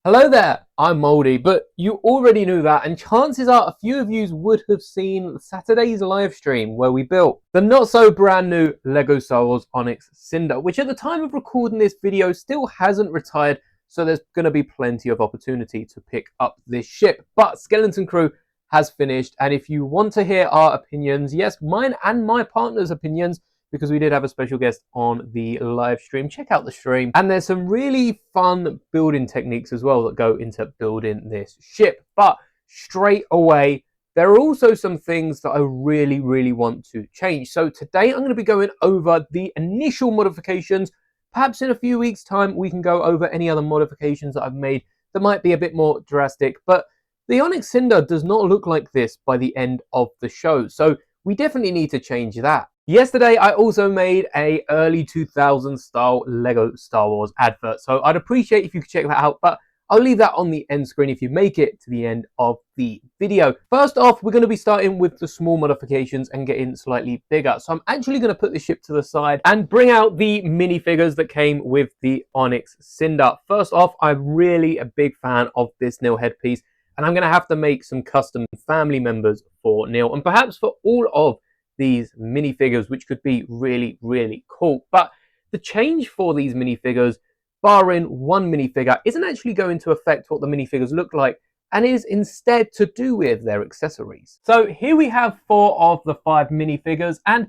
Hello there, I'm Moldy, but you already knew that, and chances are a few of you would have seen Saturday's live stream where we built the not so brand new LEGO Star Wars Onyx Cinder, which at the time of recording this video still hasn't retired, so there's going to be plenty of opportunity to pick up this ship. But Skeleton Crew has finished, and if you want to hear our opinions, yes, mine and my partner's opinions, because we did have a special guest on the live stream. Check out the stream. And there's some really fun building techniques as well that go into building this ship. But straight away, there are also some things that I really want to change. So today I'm going to be going over the initial modifications. Perhaps in a few weeks' time, we can go over any other modifications that I've made that might be a bit more drastic. But the Onyx Cinder does not look like this by the end of the show. So we definitely need to change that. Yesterday, I also made a early 2000s style Lego Star Wars advert, so I'd appreciate if you could check that out, but I'll leave that on the end screen if you make it to the end of the video. First off, we're going to be starting with the small modifications and getting slightly bigger. So I'm actually going to put the ship to the side and bring out the minifigures that came with the Onyx Cinder. First off, I'm really a big fan of this Neil headpiece, and I'm going to have to make some custom family members for Neil, and perhaps for all of these minifigures, which could be really cool. But the change for these minifigures, barring one minifigure, isn't actually going to affect what the minifigures look like, and is instead to do with their accessories. So here we have 4 of the 5 minifigures, and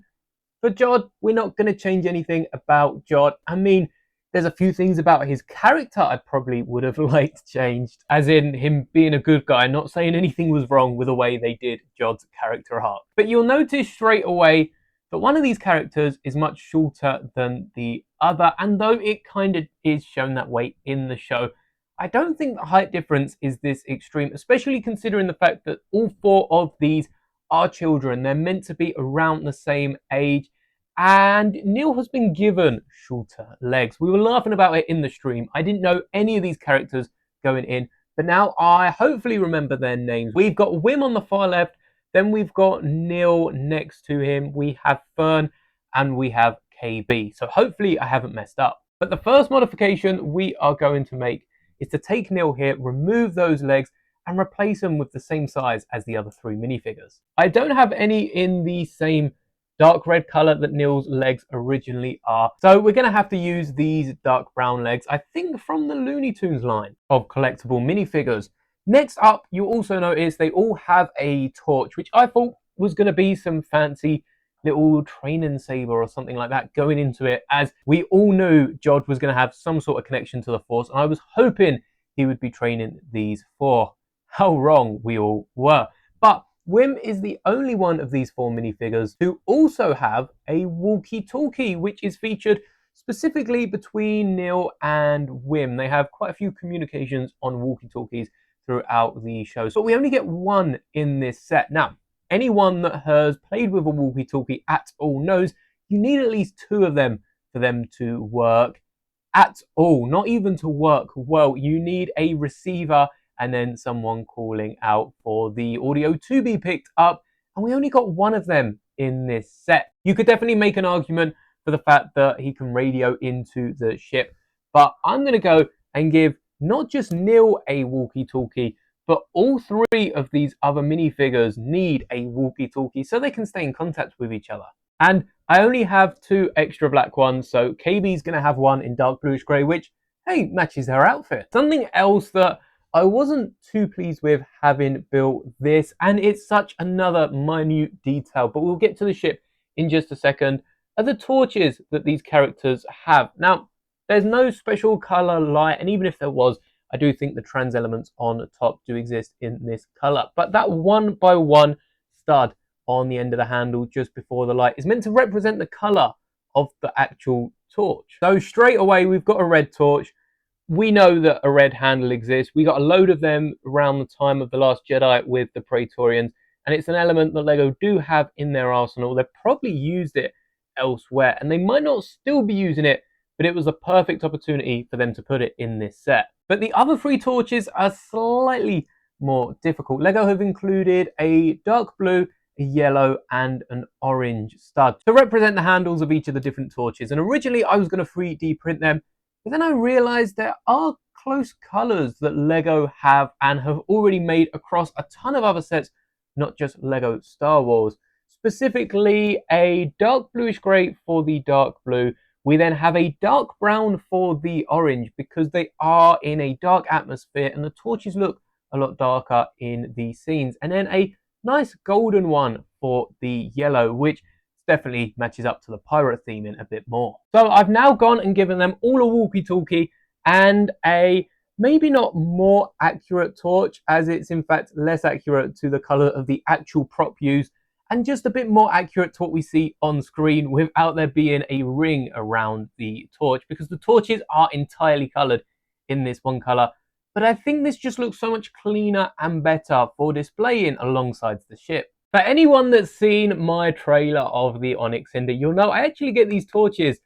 for Jod, we're not going to change anything about Jod. I mean, there's a few things about his character I probably would have liked changed, as in him being a good guy, not saying anything was wrong with the way they did Jod's character arc. But you'll notice straight away that one of these characters is much shorter than the other, and though it kind of is shown that way in the show, I don't think the height difference is this extreme, especially considering the fact that all 4 of these are children. They're meant to be around the same age, and Neil has been given shorter legs. We were laughing about it in the stream. I didn't know any of these characters going in, but now I hopefully remember their names. We've got Wim on the far left, then we've got Neil next to him, we have Fern, and we have KB. So hopefully I haven't messed up. But the first modification we are going to make is to take Neil here, remove those legs, and replace them with the same size as the other 3 minifigures. I don't have any in the same dark red color that Neil's legs originally are, so we're going to have to use these dark brown legs, I think from the Looney Tunes line of collectible minifigures. Next up, you also notice they all have a torch, which I thought was going to be some fancy little training saber or something like that going into it, as we all knew Jod was going to have some sort of connection to the Force, and I was hoping he would be training these for. How wrong we all were. But Wim is the only one of these 4 minifigures who also have a walkie-talkie, which is featured specifically between Neil and Wim. They have quite a few communications on walkie-talkies throughout the show, but we only get 1 in this set. Now, anyone that has played with a walkie-talkie at all knows you need at least 2 of them for them to work at all, not even to work well. You need a receiver and then someone calling out for the audio to be picked up, and we only got 1 of them in this set. You could definitely make an argument for the fact that he can radio into the ship, but I'm going to go and give not just Neil a walkie-talkie, but all 3 of these other minifigures need a walkie-talkie so they can stay in contact with each other. And I only have 2 extra black ones, so KB's going to have 1 in dark bluish grey, which, hey, matches her outfit. Something else that I wasn't too pleased with having built this, and it's such another minute detail, but we'll get to the ship in just a second, are the torches that these characters have. Now, there's no special color light, and even if there was, I do think the trans elements on the top do exist in this color. But that 1x1 stud on the end of the handle just before the light is meant to represent the color of the actual torch. So straight away, we've got a red torch. We know that a red handle exists. We got a load of them around the time of The Last Jedi with the Praetorians, and it's an element that LEGO do have in their arsenal. They've probably used it elsewhere, and they might not still be using it, but it was a perfect opportunity for them to put it in this set. But the other 3 torches are slightly more difficult. LEGO have included a dark blue, a yellow, and an orange stud to represent the handles of each of the different torches. And originally I was going to 3D print them, but then I realized there are close colors that Lego have and have already made across a ton of other sets, not just Lego Star Wars. Specifically a dark bluish grey for the dark blue. We then have a dark brown for the orange because they are in a dark atmosphere and the torches look a lot darker in the scenes. And then a nice golden one for the yellow, which definitely matches up to the pirate theme in a bit more. So I've now gone and given them all a walkie-talkie and a maybe not more accurate torch, as it's in fact less accurate to the color of the actual prop used, and just a bit more accurate to what we see on screen without there being a ring around the torch, because the torches are entirely colored in this one color. But I think this just looks so much cleaner and better for displaying alongside the ship. For anyone that's seen my trailer of the Onyx Cinder, you'll know I actually get these torches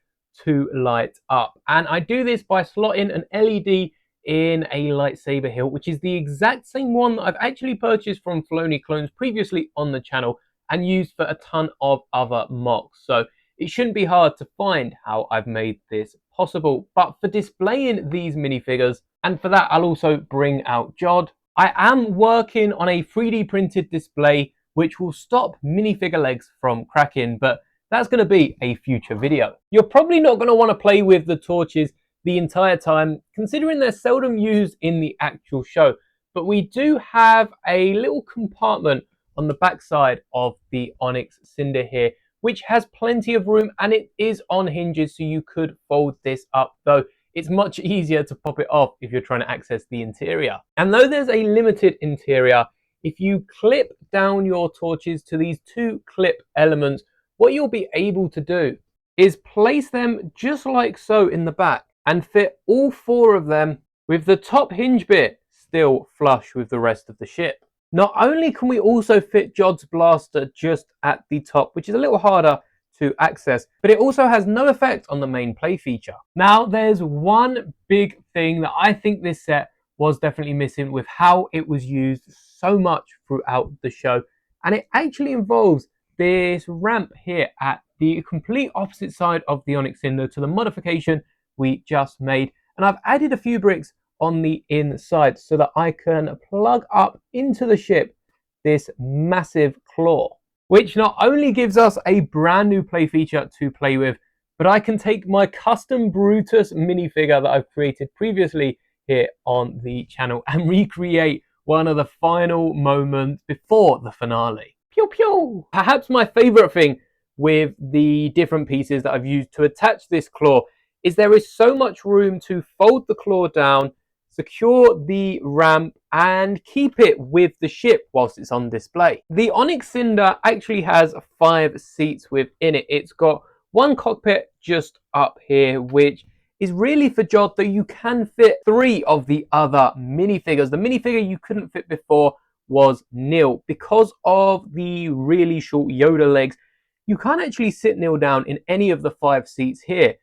to light up. And I do this by slotting an LED in a lightsaber hilt, which is the exact same one that I've actually purchased from Filoni Clones previously on the channel and used for a ton of other mocks. So it shouldn't be hard to find how I've made this possible. But for displaying these minifigures, and for that I'll also bring out Jod, I am working on a 3D printed display which will stop minifigure legs from cracking, but that's going to be a future video. You're probably not going to want to play with the torches the entire time, considering they're seldom used in the actual show. But we do have a little compartment on the back side of the Onyx Cinder here, which has plenty of room and it is on hinges, so you could fold this up, though it's much easier to pop it off if you're trying to access the interior. And though there's a limited interior, if you clip down your torches to these two clip elements, what you'll be able to do is place them just like so in the back and fit all four of them with the top hinge bit still flush with the rest of the ship. Not only can we also fit Jod's blaster just at the top, which is a little harder to access, but it also has no effect on the main play feature. Now, there's one big thing that I think this set was definitely missing with how it was used so much throughout the show, and it actually involves this ramp here at the complete opposite side of the Onyx Cinder to the modification we just made. And I've added a few bricks on the inside so that I can plug up into the ship this massive claw, which not only gives us a brand new play feature to play with, but I can take my custom Brutus minifigure that I've created previously here on the channel and recreate one of the final moments before the finale. Pew pew! Perhaps my favorite thing with the different pieces that I've used to attach this claw is there is so much room to fold the claw down, secure the ramp, and keep it with the ship whilst it's on display. The Onyx Cinder actually has 5 seats within it. It's got one cockpit just up here, which is really for Jod, though you can fit 3 of the other minifigures. The minifigure you couldn't fit before was Neil. Because of the really short Yoda legs, you can't actually sit Neil down in any of the 5 seats here.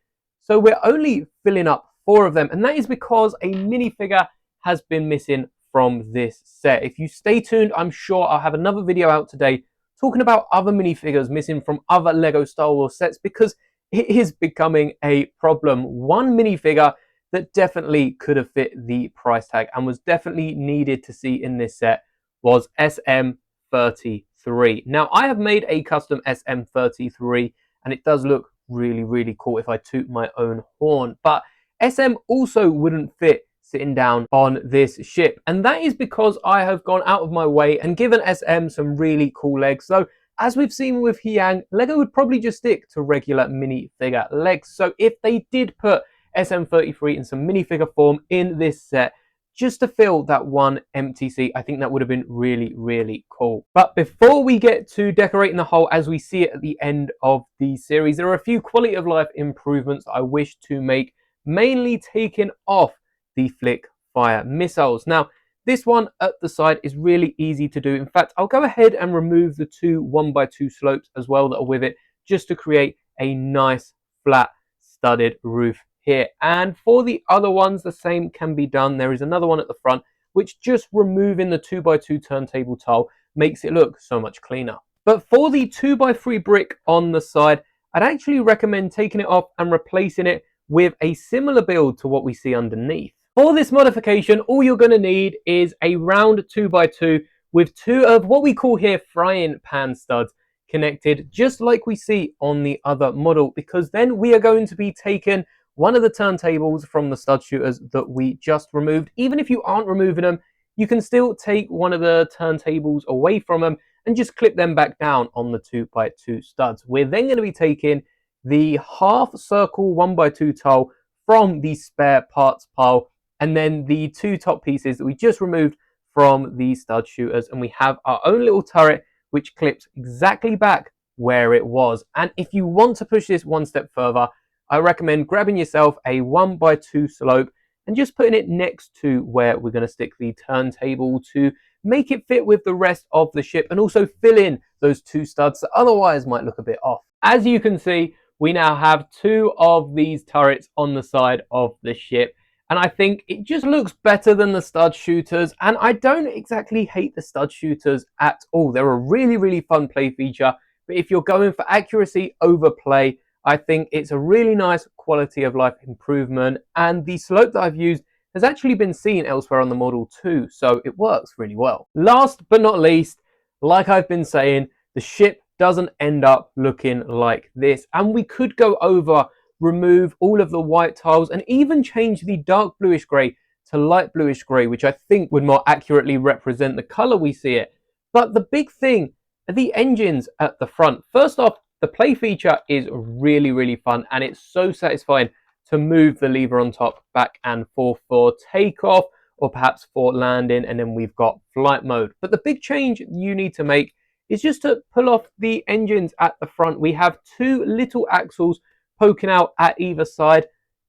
So we're only filling up 4 of them, and that is because a minifigure has been missing from this set. If you stay tuned, I'm sure I'll have another video out today talking about other minifigures missing from other Lego Star Wars sets, because it is becoming a problem. One minifigure that definitely could have fit the price tag and was definitely needed to see in this set was SM33. Now, I have made a custom SM33 and it does look really, really cool if I toot my own horn, but SM also wouldn't fit sitting down on this ship, and that is because I have gone out of my way and given SM some really cool legs. So as we've seen with Hyang, Lego would probably just stick to regular minifigure legs. So if they did put SM33 in some minifigure form in this set, just to fill that one empty seat, I think that would have been really, really cool. But before we get to decorating the hull as we see it at the end of the series, there are a few quality of life improvements I wish to make, mainly taking off the flick fire missiles. Now, this one at the side is really easy to do. In fact, I'll go ahead and remove the 2 1x2 slopes as well that are with it, just to create a nice flat studded roof here. And for the other ones, the same can be done. There is another one at the front, which just removing the 2x2 turntable tile makes it look so much cleaner. But for the 2x3 brick on the side, I'd actually recommend taking it off and replacing it with a similar build to what we see underneath. For this modification, all you're going to need is a round 2x2 with two of what we call here frying pan studs connected, just like we see on the other model, because then we are going to be taking one of the turntables from the stud shooters that we just removed. Even if you aren't removing them, you can still take one of the turntables away from them and just clip them back down on the 2x2 studs. We're then going to be taking the half circle 1x2 tile from the spare parts pile, and then the two top pieces that we just removed from the stud shooters, and we have our own little turret which clips exactly back where it was. And if you want to push this one step further, I recommend grabbing yourself a 1x2 slope and just putting it next to where we're going to stick the turntable to make it fit with the rest of the ship, and also fill in those two studs that otherwise might look a bit off. As you can see, we now have two of these turrets on the side of the ship, and I think it just looks better than the stud shooters, and I don't exactly hate the stud shooters at all. They're a really fun play feature, but if you're going for accuracy over play, I think it's a really nice quality of life improvement, and the slope that I've used has actually been seen elsewhere on the model too, so it works really well. Last but not least, like I've been saying, the ship doesn't end up looking like this, and we could go over, remove all of the white tiles, and even change the dark bluish grey to light bluish grey, which I think would more accurately represent the colour we see it. But the big thing are the engines at the front. First off, the play feature is really fun, and it's so satisfying to move the lever on top back and forth for takeoff or perhaps for landing, and then we've got flight mode. But the big change you need to make is just to pull off the engines at the front. We have two little axles poking out at either side,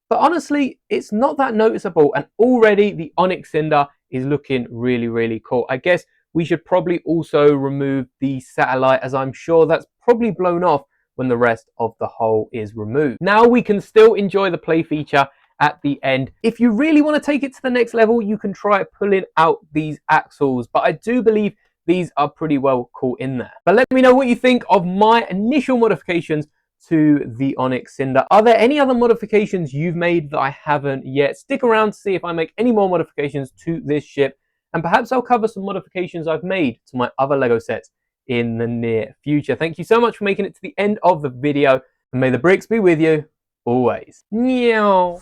but honestly it's not that noticeable, and already the Onyx Cinder is looking really cool. I guess we should probably also remove the satellite, as I'm sure that's probably blown off when the rest of the hull is removed. Now we can still enjoy the play feature at the end. If you really want to take it to the next level, you can try pulling out these axles, but I do believe these are pretty well caught in there. But let me know what you think of my initial modifications to the Onyx Cinder. Are there any other modifications you've made that I haven't yet? Stick around to see if I make any more modifications to this ship, and perhaps I'll cover some modifications I've made to my other LEGO sets in the near future. Thank you so much for making it to the end of the video, and may the bricks be with you always. Meow.